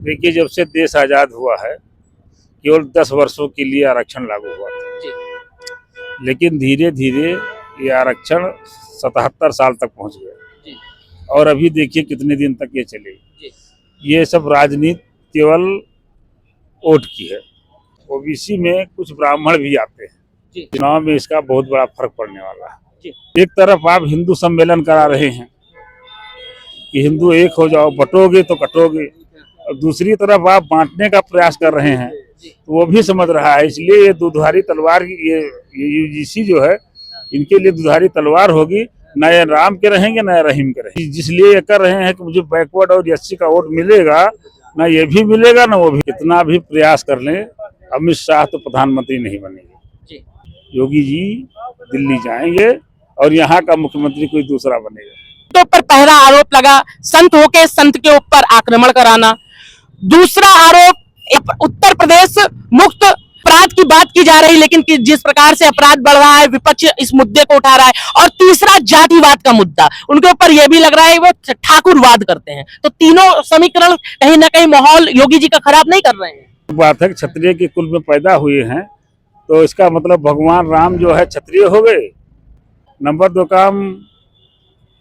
देखिए, जब से देश आज़ाद हुआ है केवल 10 वर्षों के लिए आरक्षण लागू हुआ था, लेकिन धीरे धीरे ये आरक्षण 77 साल तक पहुंच गया और अभी देखिए कितने दिन तक ये चलेगी। ये सब राजनीति केवल वोट की है। ओबीसी में कुछ ब्राह्मण भी आते हैं, चुनाव में इसका बहुत बड़ा फर्क पड़ने वाला है। एक तरफ आप हिंदू सम्मेलन करा रहे हैं कि हिंदू एक हो जाओ, बटोगे तो कटोगे, और दूसरी तरफ आप बांटने का प्रयास कर रहे हैं, तो वो भी समझ रहा है। इसलिए ये दुधारी तलवार, ये यूजीसी जो है, इनके लिए दुधारी तलवार होगी। न ये राम के रहेंगे न रहीम के रहेंगे। जिसलिए ये कर रहे हैं कि मुझे बैकवर्ड और एससी का वोट मिलेगा, ना ये भी मिलेगा ना वो भी। कितना भी प्रयास कर लें, अमित शाह तो प्रधानमंत्री नहीं बनेंगे। योगी जी दिल्ली जाएंगे और यहाँ का मुख्यमंत्री कोई दूसरा बनेगा। तो पर पहला आरोप लगा संत होके संत के ऊपर आक्रमण कराना। दूसरा आरोप उत्तर प्रदेश मुक्त अपराध की बात की जा रही, लेकिन जिस प्रकार से अपराध बढ़ रहा है विपक्ष इस मुद्दे को उठा रहा है। और तीसरा जातिवाद का मुद्दा, उनके ऊपर यह भी लग रहा है वो ठाकुरवाद करते हैं। तो तीनों समीकरण कहीं ना कहीं माहौल योगी जी का खराब नहीं कर रहे हैं। बात है कि क्षत्रिय के कुल में पैदा हुए हैं, तो इसका मतलब भगवान राम जो है क्षत्रिय हो गए। नंबर 2 काम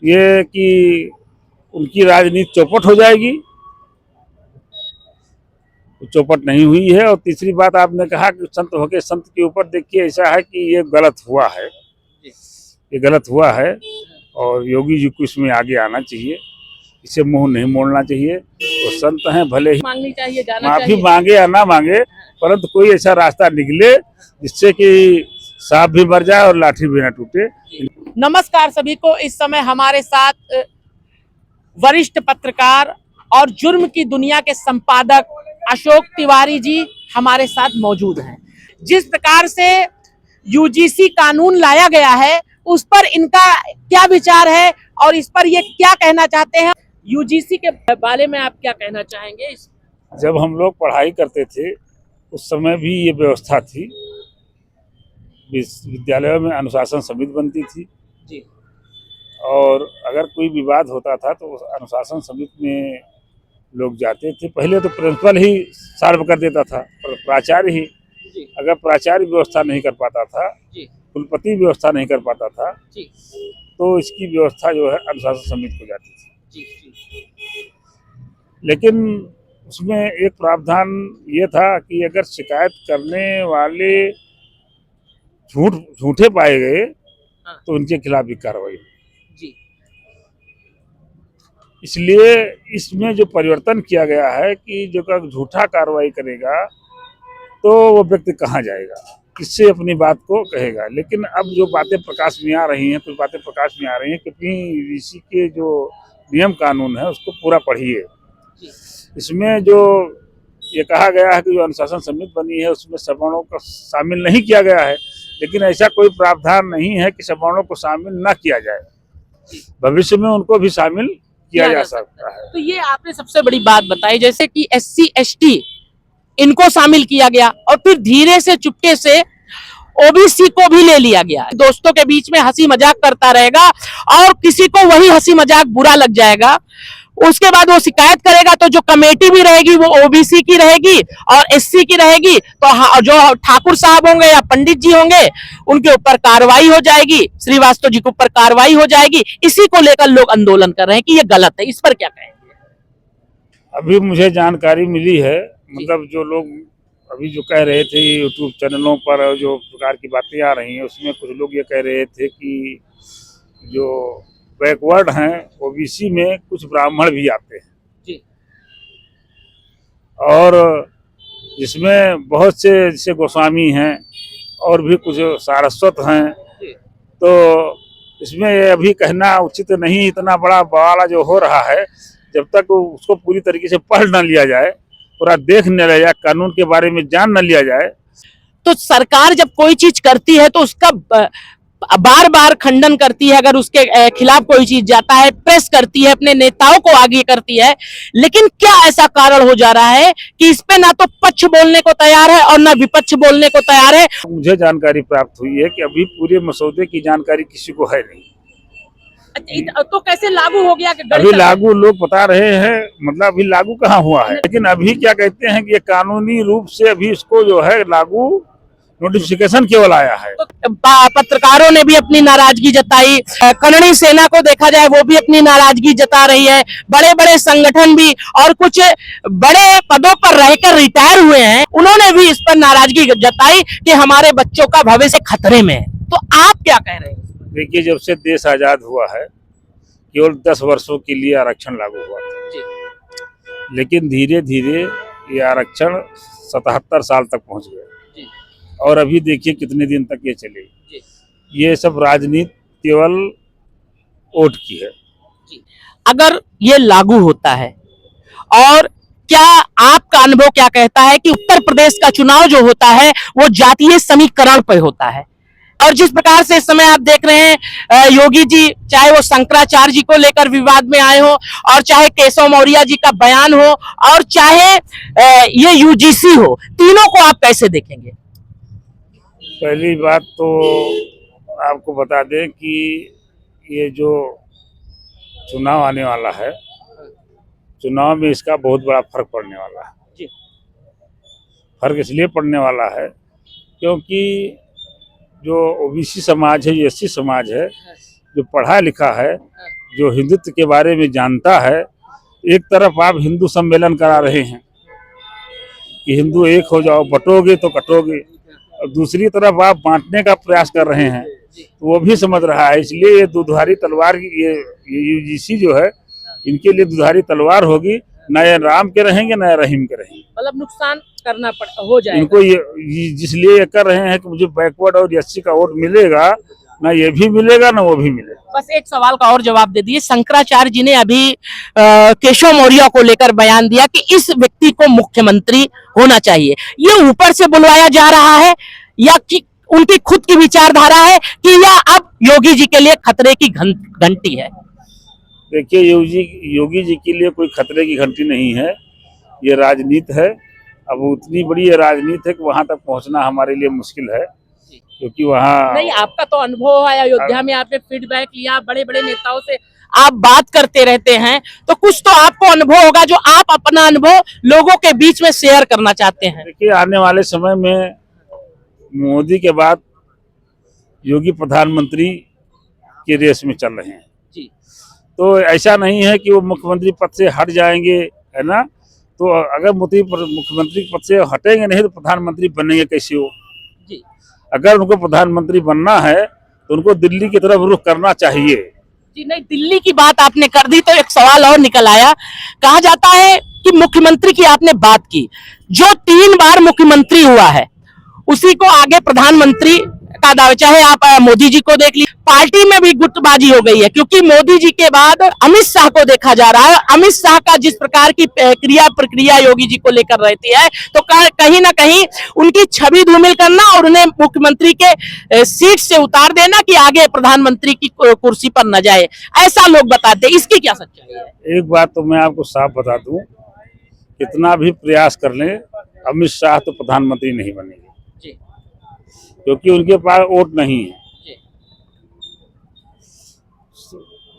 ये कि उनकी राजनीति चौपट हो जाएगी, चौपट नहीं हुई है। और तीसरी बात आपने कहा कि संत होके संत के ऊपर, देखिए ऐसा है कि ये गलत हुआ है, ये गलत हुआ है और योगी जी को इसमें आगे आना चाहिए, इसे मुंह नहीं मोड़ना चाहिए। तो संत हैं, भले ही मांगनी चाहिए, माफी मांगे या ना मांगे, परंतु कोई ऐसा रास्ता निकले जिससे कि सांप भी मर जाए और लाठी भी ना टूटे। नमस्कार सभी को। इस समय हमारे साथ वरिष्ठ पत्रकार और जुर्म की दुनिया के संपादक अशोक तिवारी जी हमारे साथ मौजूद हैं। जिस प्रकार से यूजीसी कानून लाया गया है उस पर इनका क्या विचार है और इस पर ये क्या कहना चाहते हैं। यूजीसी के बारे में आप क्या कहना चाहेंगे? जब हम लोग पढ़ाई करते थे उस समय भी ये व्यवस्था थी, विद्यालयों में अनुशासन समिति बनती थी जी। और अगर कोई विवाद होता था तो उस अनुशासन समिति में लोग जाते थे। पहले तो प्रिंसिपल ही सॉल्व कर देता था, प्राचार्य ही। अगर प्राचार्य व्यवस्था नहीं कर पाता था, कुलपति व्यवस्था नहीं कर पाता था, तो इसकी व्यवस्था जो है अनुशासन समिति को जाती थी। लेकिन उसमें एक प्रावधान ये था कि अगर शिकायत करने वाले झूठे पाए गए तो उनके खिलाफ भी कार्रवाई हुई। इसलिए इसमें जो परिवर्तन किया गया है कि जो का झूठा कार्रवाई करेगा तो वो व्यक्ति कहाँ जाएगा, किससे अपनी बात को कहेगा। लेकिन अब जो बातें प्रकाश में आ रही हैं, कुछ बातें प्रकाश में आ रही हैं, क्योंकि यूजीसी के जो नियम कानून है उसको पूरा पढ़िए। इसमें जो ये कहा गया है कि जो अनुशासन समिति बनी है उसमें सवर्णों को शामिल नहीं किया गया है, लेकिन ऐसा कोई प्रावधान नहीं है कि सवर्णों को शामिल ना किया जाए। भविष्य में उनको भी शामिल किया जा सकता है। तो ये आपने सबसे बड़ी बात बताई, जैसे कि SC ST इनको शामिल किया गया और फिर धीरे से चुपके से ओबीसी को भी ले लिया गया। दोस्तों के बीच में हंसी मजाक करता रहेगा और किसी को वही हंसी मजाक बुरा लग जाएगा, उसके बाद वो शिकायत करेगा तो जो कमेटी भी रहेगी वो ओबीसी की रहेगी और SC की रहेगी। तो जो ठाकुर साहब होंगे या पंडित जी होंगे उनके ऊपर कार्रवाई हो जाएगी, श्रीवास्तव जी के ऊपर कार्रवाई हो जाएगी। इसी को लेकर लोग आंदोलन कर रहे हैं कि ये गलत है। इस पर क्या कहेंगे? अभी मुझे जानकारी मिली है, मतलब जो लोग अभी जो कह रहे थे यूट्यूब चैनलों पर जो प्रकार की बातें आ रही हैं उसमें कुछ लोग ये कह रहे थे कि जो बैकवर्ड हैं ओबीसी में कुछ ब्राह्मण भी आते हैं जी। और जिसमें बहुत से जैसे गोस्वामी हैं और भी कुछ सारस्वत हैं, तो इसमें ये अभी कहना उचित नहीं। इतना बड़ा बवाल जो हो रहा है, जब तक उसको पूरी तरीके से पढ़ न लिया जाए, पूरा देख न लिया जाए, कानून के बारे में जान न लिया जाए। तो सरकार जब कोई चीज करती है तो उसका बार बार खंडन करती है। अगर उसके खिलाफ कोई चीज जाता है, प्रेस करती है, अपने नेताओं को आगे करती है। लेकिन क्या ऐसा कारण हो जा रहा है कि इस पे ना तो पक्ष बोलने को तैयार है और ना विपक्ष बोलने को तैयार है? मुझे जानकारी प्राप्त हुई है कि अभी पूरे मसौदे की जानकारी किसी को है नहीं। तो कैसे लागू हो गया कि अभी लागू लोग बता रहे हैं, मतलब अभी लागू कहाँ हुआ है, लेकिन अभी क्या कहते हैं कि ये कानूनी रूप से अभी इसको जो है लागू नोटिफिकेशन केवल आया है। तो पत्रकारों ने भी अपनी नाराजगी जताई, करणी सेना को देखा जाए वो भी अपनी नाराजगी जता रही है, बड़े बड़े संगठन भी और कुछ बड़े पदों पर रहकर रिटायर हुए हैं, उन्होंने भी इस पर नाराजगी जताई कि हमारे बच्चों का भविष्य खतरे में है। तो आप क्या कह रहे हैं? देखिए, जब से देश आजाद हुआ है केवल 10 वर्षों के लिए आरक्षण लागू हुआ था, लेकिन धीरे धीरे ये आरक्षण 77 साल तक पहुंच गया और अभी देखिए कितने दिन तक ये चलेगी। ये सब राजनीति केवल वोट की है। अगर ये लागू होता है, और क्या आपका अनुभव क्या कहता है कि उत्तर प्रदेश का चुनाव जो होता है वो जातीय समीकरण पर होता है, और जिस प्रकार से इस समय आप देख रहे हैं योगी जी चाहे वो शंकराचार्य जी को लेकर विवाद में आए हो, और चाहे केशव मौर्य जी का बयान हो, और चाहे ये यूजीसी हो, तीनों को आप कैसे देखेंगे? पहली बात तो आपको बता दें कि ये जो चुनाव आने वाला है, चुनाव में इसका बहुत बड़ा फर्क पड़ने वाला है। फर्क इसलिए पड़ने वाला है क्योंकि जो ओबीसी समाज है, जो एससी समाज है, जो पढ़ा लिखा है, जो हिंदुत्व के बारे में जानता है, एक तरफ आप हिंदू सम्मेलन करा रहे हैं कि हिंदू एक हो जाओ, बटोगे तो कटोगे, और दूसरी तरफ आप बांटने का प्रयास कर रहे हैं, तो वो भी समझ रहा है। इसलिए ये दुधारी तलवार की ये यूजीसी जो है, इनके लिए दुधारी तलवार होगी, न ये राम के रहेंगे न रहीम के रहेंगे, मतलब नुकसान करना हो जाएगा इनको। ये जिसलिए ये कर रहे हैं कि मुझे बैकवर्ड और एससी का वोट मिलेगा, ना ये भी मिलेगा ना वो भी मिलेगा। बस एक सवाल का और जवाब दे दिए। शंकराचार्य जी ने अभी केशव मौर्य को लेकर बयान दिया कि इस व्यक्ति को मुख्यमंत्री होना चाहिए। ये ऊपर से बुलवाया जा रहा है या कि उनकी खुद की विचारधारा है, कि यह अब योगी जी के लिए खतरे की घंटी है? देखिए, योगी जी के लिए कोई खतरे की घंटी नहीं है, ये राजनीति है। अब उतनी बड़ी ये राजनीति है कि वहां तक पहुंचना हमारे लिए मुश्किल है, क्योंकि वहाँ नहीं, आपका तो अनुभव है, अयोध्या में आपने फीडबैक लिया, बड़े बड़े नेताओं से आप बात करते रहते हैं, तो कुछ तो आपको अनुभव होगा जो आप अपना अनुभव लोगों के बीच में शेयर करना चाहते हैं। देखिए, आने वाले समय में मोदी के बाद योगी प्रधानमंत्री के रेस में चल रहे हैं जी। तो ऐसा नहीं है कि वो मुख्यमंत्री पद से हट जाएंगे, है ना। तो अगर मुख्यमंत्री पद से हटेंगे नहीं तो प्रधानमंत्री बनेंगे कैसे हो जी। अगर उनको प्रधानमंत्री बनना है तो उनको दिल्ली की तरफ रुख करना चाहिए। जी नहीं, दिल्ली की बात आपने कर दी तो एक सवाल और निकल आया। कहा जाता है कि मुख्यमंत्री की आपने बात की, जो 3 बार मुख्यमंत्री हुआ है उसी को आगे प्रधानमंत्री का दावा, चाहे आप मोदी जी को देख लीजिए, पार्टी में भी गुटबाजी हो गई है, क्योंकि मोदी जी के बाद अमित शाह को देखा जा रहा है। अमित शाह का जिस प्रकार की क्रिया प्रक्रिया योगी जी को लेकर रहती है, तो कहीं ना कहीं उनकी छवि धूमिल करना और उन्हें मुख्यमंत्री के सीट से उतार देना कि आगे प्रधानमंत्री की कुर्सी पर न जाए, ऐसा लोग बताते हैं। इसकी क्या सच्चाई है? एक बात तो मैं आपको साफ बता दूं, कितना भी प्रयास कर लें अमित शाह तो प्रधानमंत्री नहीं बनेंगे, क्योंकि उनके पास वोट नहीं है।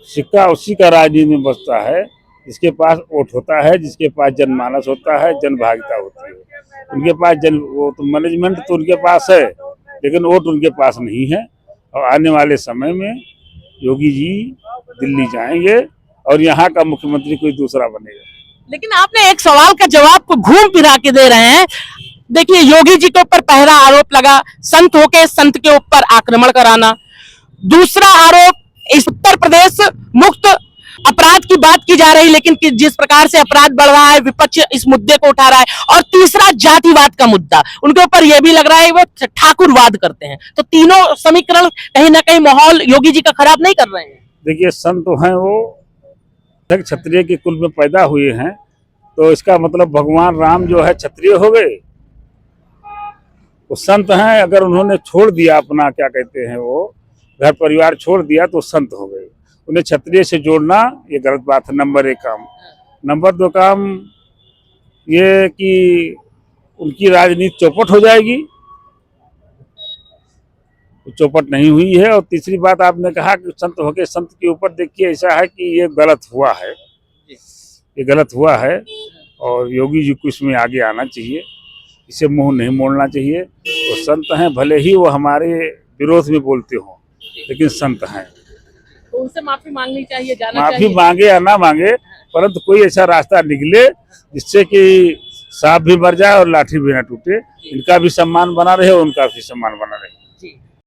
सिक्का उसी का राजनीति में बचता है जिसके पास वोट होता है, जिसके पास जनमानस होता है, जनभागिता होती है। उनके पास वो तो मैनेजमेंट तो उनके पास है, लेकिन वोट उनके पास नहीं है। और आने वाले समय में योगी जी दिल्ली जाएंगे और यहाँ का मुख्यमंत्री कोई दूसरा बनेगा। लेकिन आपने एक सवाल का जवाब को घूम फिरा के दे रहे हैं। देखिए, योगी जी के ऊपर पहला आरोप लगा संत होके संत के ऊपर आक्रमण कराना। दूसरा आरोप, इस उत्तर प्रदेश मुक्त अपराध की बात की जा रही, लेकिन जिस प्रकार से अपराध बढ़ रहा है विपक्ष इस मुद्दे को उठा रहा है। और तीसरा, जातिवाद का मुद्दा, उनके ऊपर यह भी लग रहा है वो ठाकुरवाद करते हैं। तो तीनों समीकरण कहीं ना कहीं माहौल योगी जी का खराब नहीं कर रहे हैं? देखिए, संत हैं वो क्षत्रिय के कुल में पैदा हुए हैं, तो इसका मतलब भगवान राम जो है क्षत्रिय हो गए। वो संत हैं, अगर उन्होंने छोड़ दिया अपना क्या कहते हैं वो घर परिवार छोड़ दिया तो संत हो गए। उन्हें क्षत्रिय से जोड़ना ये गलत बात है, नंबर 1 काम। नंबर 2 काम ये कि उनकी राजनीति चौपट हो जाएगी। चौपट नहीं हुई है। और तीसरी बात आपने कहा कि संत होके संत के ऊपर देखिए ऐसा है कि ये गलत हुआ है, ये गलत हुआ है और योगी जी को इसमें आगे आना चाहिए, इसे मुंह नहीं मोड़ना चाहिए। वो संत हैं, भले ही वो हमारे विरोध में बोलते हों, लेकिन संत हैं। तो उनसे माफी मांगनी चाहिए, जाना माफी चाहिए। मांगे या ना मांगे, परंतु कोई ऐसा रास्ता निकले जिससे कि सांप भी मर जाए और लाठी भी ना टूटे। इनका भी सम्मान बना रहे और उनका भी सम्मान बना रहे।